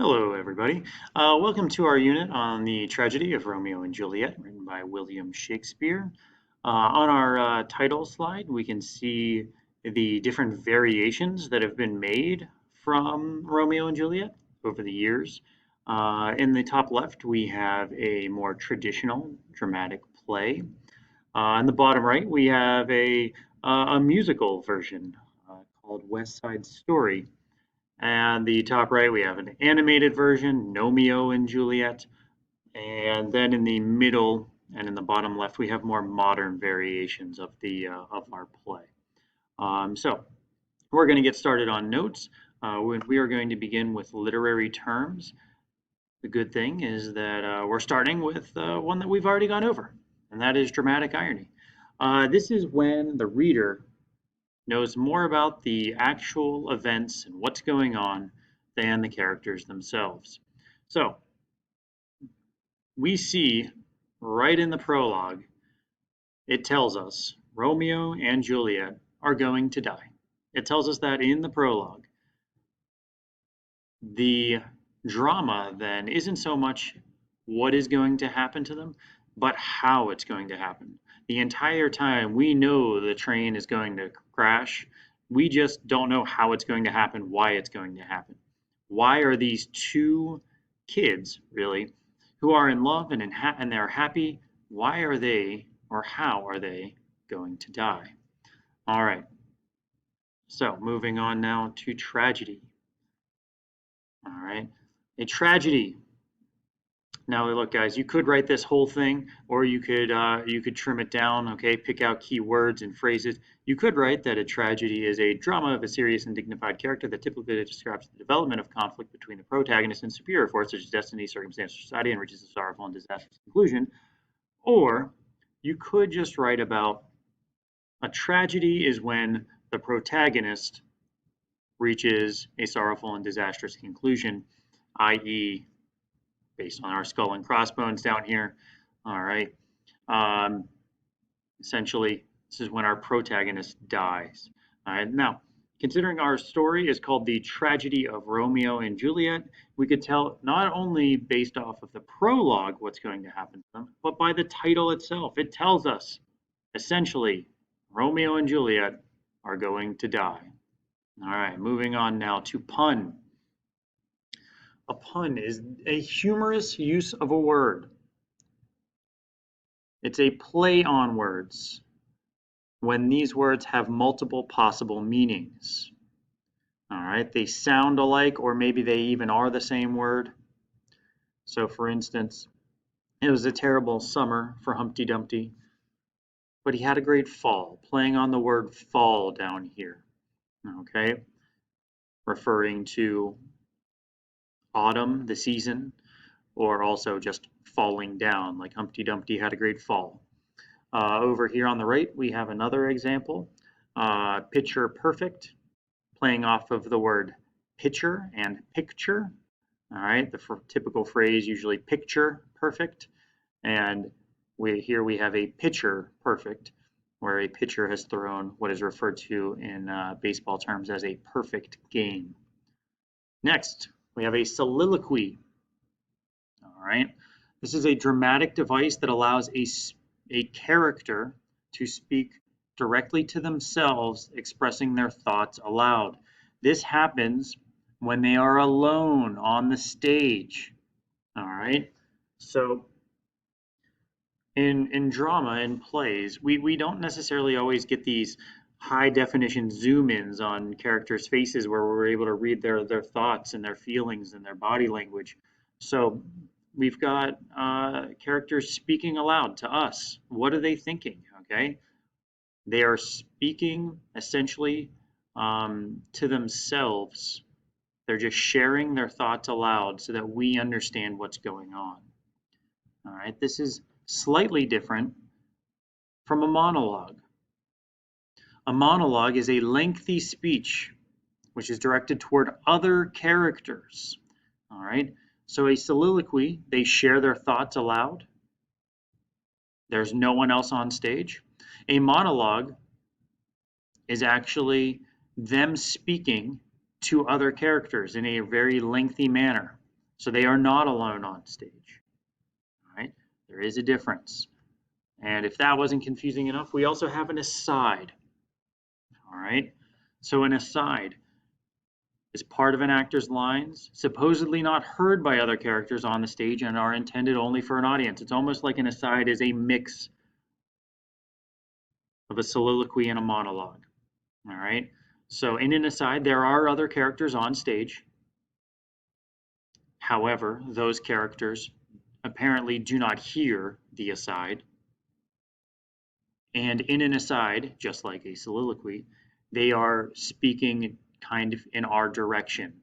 Hello, everybody. Welcome to our unit on the tragedy of Romeo and Juliet, written by William Shakespeare. On our title slide, we can see the different variations that have been made from Romeo and Juliet over the years. In the top left, we have a more traditional dramatic play. In the bottom right, we have a musical version called West Side Story. And the top right, we have an animated version, Romeo and Juliet. And then in the middle and in the bottom left, we have more modern variations of of our play. So we're going to get started on notes. We are going to begin with literary terms. The good thing is that we're starting with one that we've already gone over, and that is dramatic irony. This is when the reader knows more about the actual events and what's going on than the characters themselves. So we see right in the prologue, it tells us Romeo and Juliet are going to die. It tells us that in the prologue. The drama then isn't so much what is going to happen to them, but how it's going to happen. The entire time we know the train is going to crash. We just don't know how it's going to happen, why it's going to happen. Why are these two kids, really, who are in love and they're happy, why are they or how are they going to die? All right. So moving on now to tragedy. All right. A tragedy. Now look, guys, you could write this whole thing, or you could trim it down, okay, pick out key words and phrases. You could write that a tragedy is a drama of a serious and dignified character that typically describes the development of conflict between the protagonist and superior force, such as destiny, circumstance, or society, and reaches a sorrowful and disastrous conclusion. Or you could just write about a tragedy is when the protagonist reaches a sorrowful and disastrous conclusion, i.e., based on our skull and crossbones down here. All right. Um, Essentially, this is when our protagonist dies. All right. Now, considering our story is called The Tragedy of Romeo and Juliet, we could tell not only based off of the prologue what's going to happen to them, but by the title itself. It tells us, essentially, Romeo and Juliet are going to die. All right, moving on now to pun. A pun is a humorous use of a word. It's a play on words when these words have multiple possible meanings. All right, they sound alike, or maybe they even are the same word. So, for instance, it was a terrible summer for Humpty Dumpty, but he had a great fall, playing on the word fall down here. Okay, referring to autumn, the season, or also just falling down, like Humpty Dumpty had a great fall. Over here on the right, we have another example, picture perfect, playing off of the word picture and picture. All right, the typical phrase usually picture perfect, and here we have a pitcher perfect, where a pitcher has thrown what is referred to in baseball terms as a perfect game. Next, we have a soliloquy. All right, this is a dramatic device that allows a character to speak directly to themselves, expressing their thoughts aloud. This happens when they are alone on the stage. All right, so in drama and plays, we don't necessarily always get these high definition zoom ins on characters' faces where we're able to read their thoughts and their feelings and their body language. So we've got characters speaking aloud to us. What are they thinking? Okay, they are speaking essentially to themselves. They're just sharing their thoughts aloud so that we understand what's going on. All right, this is slightly different from a monologue. A monologue is a lengthy speech which is directed toward other characters. All right, so a soliloquy, they share their thoughts aloud. There's no one else on stage. A monologue is actually them speaking to other characters in a very lengthy manner. So they are not alone on stage. All right? There is a difference. And if that wasn't confusing enough, we also have an aside. All right? So an aside is part of an actor's lines, supposedly not heard by other characters on the stage and are intended only for an audience. It's almost like an aside is a mix of a soliloquy and a monologue. All right? So in an aside, there are other characters on stage. However, those characters apparently do not hear the aside. And in an aside, just like a soliloquy, they are speaking kind of in our direction.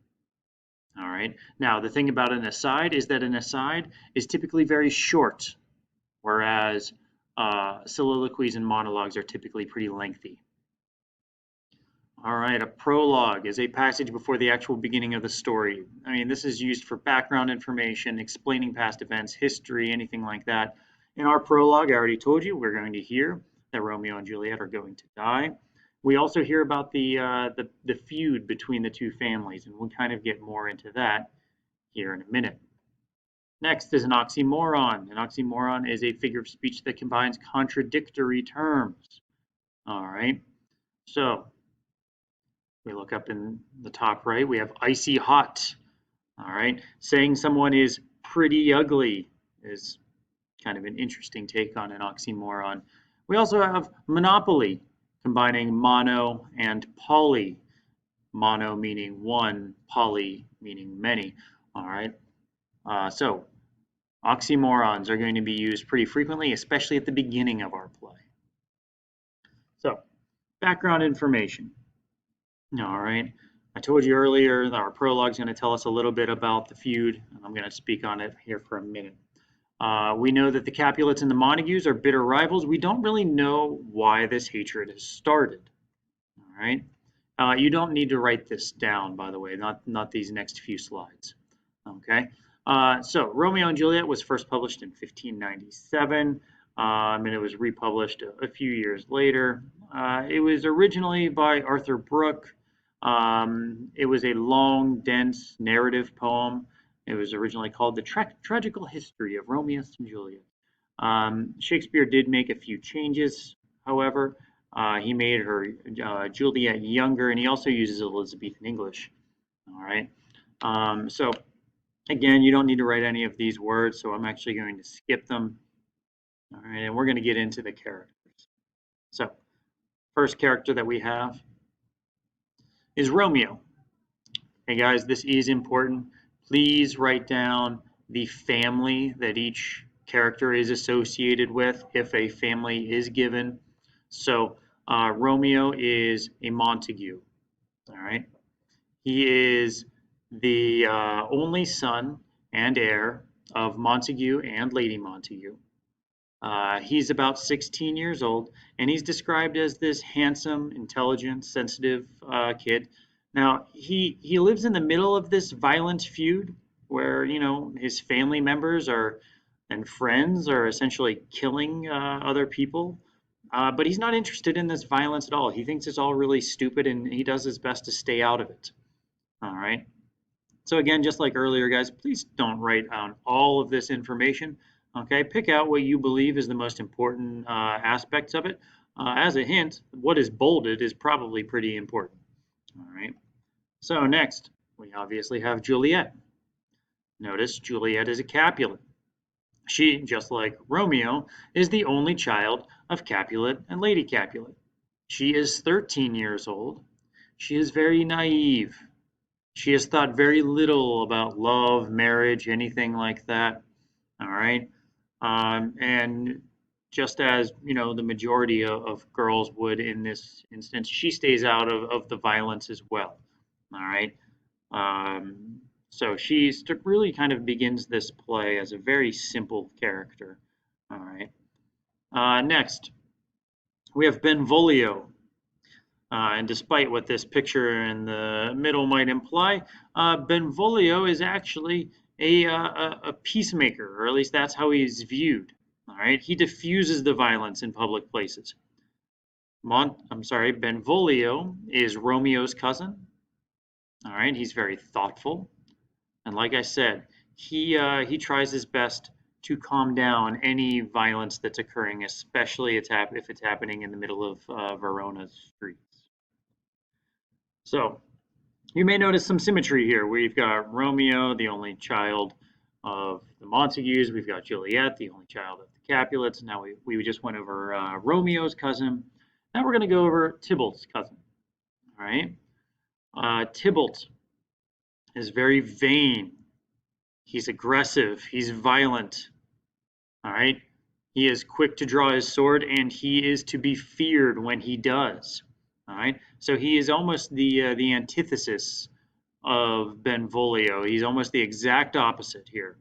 All right. Now, the thing about an aside is that an aside is typically very short, whereas soliloquies and monologues are typically pretty lengthy. All right, a prologue is a passage before the actual beginning of the story. I mean, this is used for background information, explaining past events, history, anything like that. In our prologue, I already told you, we're going to hear that Romeo and Juliet are going to die. We also hear about the feud between the two families, and we'll kind of get more into that here in a minute. Next is an oxymoron. An oxymoron is a figure of speech that combines contradictory terms. All right, so we look up in the top right, we have icy hot. All right, saying someone is pretty ugly is kind of an interesting take on an oxymoron. We also have monopoly, combining mono and poly. Mono meaning one, poly meaning many. All right, so oxymorons are going to be used pretty frequently, especially at the beginning of our play. So, background information. All right. I told you earlier that our prologue is going to tell us a little bit about the feud, and I'm going to speak on it here for a minute. We know that the Capulets and the Montagues are bitter rivals. We don't really know why this hatred has started. All right. You don't need to write this down, by the way, not these next few slides. Okay. So Romeo and Juliet was first published in 1597, and it was republished a few years later. It was originally by Arthur Brooke. It was a long, dense narrative poem. It was originally called The Tragical History of Romeo and Juliet. Shakespeare did make a few changes, however. He made her Juliet younger, and he also uses Elizabethan English. All right. So again, you don't need to write any of these words, so I'm actually going to skip them. All right, and we're going to get into the characters. So, first character that we have is Romeo. Hey guys, this is important. Please write down the family that each character is associated with if a family is given. So, Romeo is a Montague. All right. He is the only son and heir of Montague and Lady Montague. He's about 16 years old, and he's described as this handsome, intelligent, sensitive kid. Now, he lives in the middle of this violent feud where, you know, his family members are and friends are essentially killing other people. But he's not interested in this violence at all. He thinks it's all really stupid, and he does his best to stay out of it. All right. So again, just like earlier, guys, please don't write down all of this information. Okay, pick out what you believe is the most important aspects of it. As a hint, what is bolded is probably pretty important. All right. So next, we obviously have Juliet. Notice Juliet is a Capulet. She, just like Romeo, is the only child of Capulet and Lady Capulet. She is 13 years old. She is very naive. She has thought very little about love, marriage, anything like that. All right. And just as, you know, the majority of girls would in this instance, she stays out of the violence as well. All right. So she really kind of begins this play as a very simple character. All right. Next, we have Benvolio. And despite what this picture in the middle might imply, Benvolio is actually a peacemaker, or at least that's how he's viewed. All right, he diffuses the violence in public places. Benvolio is Romeo's cousin. All right, he's very thoughtful, and like I said, he tries his best to calm down any violence that's occurring, especially if it's happening in the middle of Verona's streets. So you may notice some symmetry here. We've got Romeo, the only child of the Montagues. We've got Juliet, the only child of the Capulets. Now we just went over Romeo's cousin. Now we're going to go over Tybalt's cousin. All right. Tybalt is very vain. He's aggressive. He's violent. All right. He is quick to draw his sword, and he is to be feared when he does. All right. So he is almost the antithesis of Benvolio. He's almost the exact opposite here.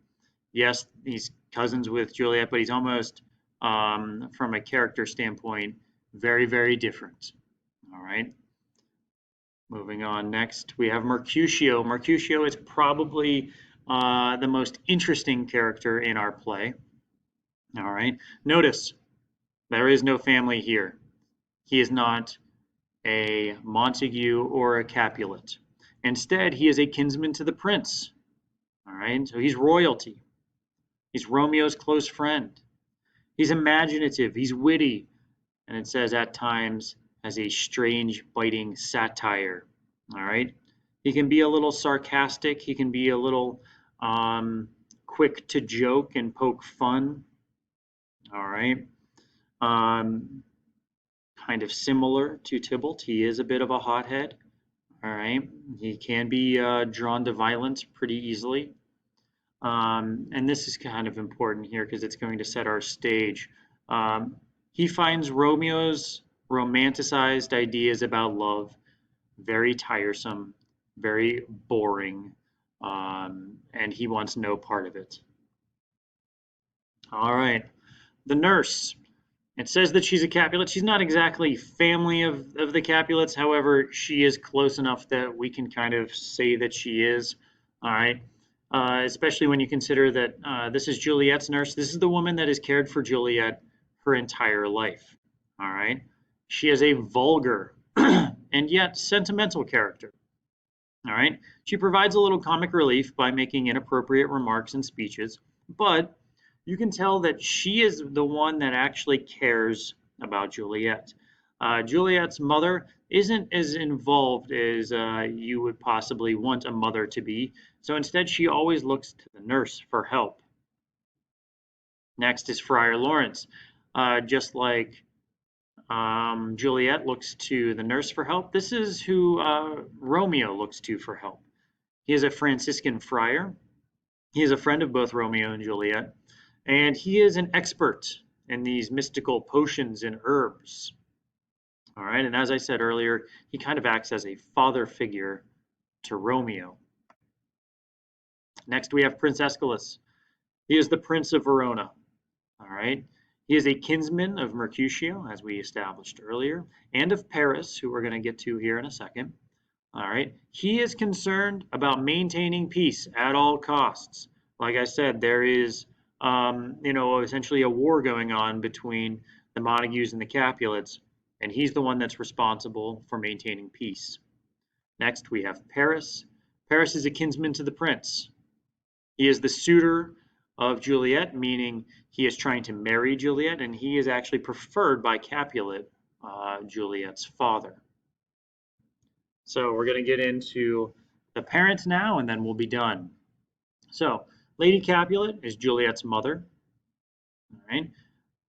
Yes, he's cousins with Juliet, but he's almost, from a character standpoint, very, very different. All right. Moving on next, we have Mercutio. Mercutio is probably the most interesting character in our play. All right. Notice there is no family here. He is not a Montague or a Capulet. Instead, he is a kinsman to the prince. All right. So he's royalty. He's Romeo's close friend. He's imaginative. He's witty. And it says at times has a strange, biting satire. All right. He can be a little sarcastic. He can be a little quick to joke and poke fun. All right. Kind of similar to Tybalt. He is a bit of a hothead. All right. He can be drawn to violence pretty easily. And this is kind of important here because it's going to set our stage. He finds Romeo's romanticized ideas about love very tiresome, very boring, and he wants no part of it. All right, the nurse. It says that she's a Capulet. She's not exactly family of the Capulets. However, she is close enough that we can kind of say that she is. All right. Especially when you consider that this is Juliet's nurse. This is the woman that has cared for Juliet her entire life. All right. She is a vulgar and yet sentimental character. All right. She provides a little comic relief by making inappropriate remarks and speeches, but you can tell that she is the one that actually cares about Juliet. Juliet's mother isn't as involved as you would possibly want a mother to be, so instead she always looks to the nurse for help. Next is Friar Lawrence. Just like Juliet looks to the nurse for help, this is who Romeo looks to for help. He is a Franciscan friar. He is a friend of both Romeo and Juliet, and he is an expert in these mystical potions and herbs. All right, and as I said earlier, he kind of acts as a father figure to Romeo. Next, we have Prince Escalus. He is the Prince of Verona. All right, he is a kinsman of Mercutio, as we established earlier, and of Paris, who we're going to get to here in a second. All right, he is concerned about maintaining peace at all costs. Like I said, there is essentially a war going on between the Montagues and the Capulets, and he's the one that's responsible for maintaining peace. Next, we have Paris. Paris is a kinsman to the prince. He is the suitor of Juliet, meaning he is trying to marry Juliet, and he is actually preferred by Capulet, Juliet's father. So we're going to get into the parents now, and then we'll be done. So Lady Capulet is Juliet's mother. All right.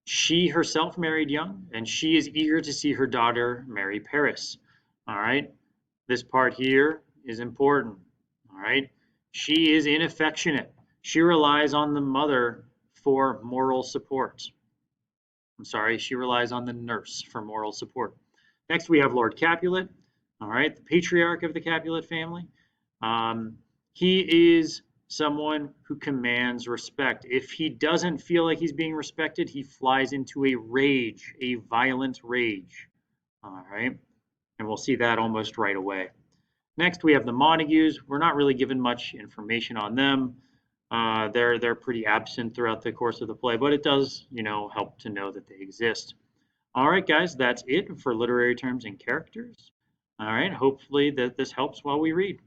She herself married young, and she is eager to see her daughter marry Paris. All right. This part here is important. All right. She is inaffectionate. She relies on the mother for moral support. She relies on the nurse for moral support. Next, we have Lord Capulet. All right, the patriarch of the Capulet family. He is someone who commands respect. If he doesn't feel like he's being respected, he flies into a rage, a violent rage. All right, and we'll see that almost right away. Next, we have the Montagues. We're not really given much information on them. They're pretty absent throughout the course of the play, but it does, help to know that they exist. All right, guys, that's it for literary terms and characters. All right, hopefully that this helps while we read.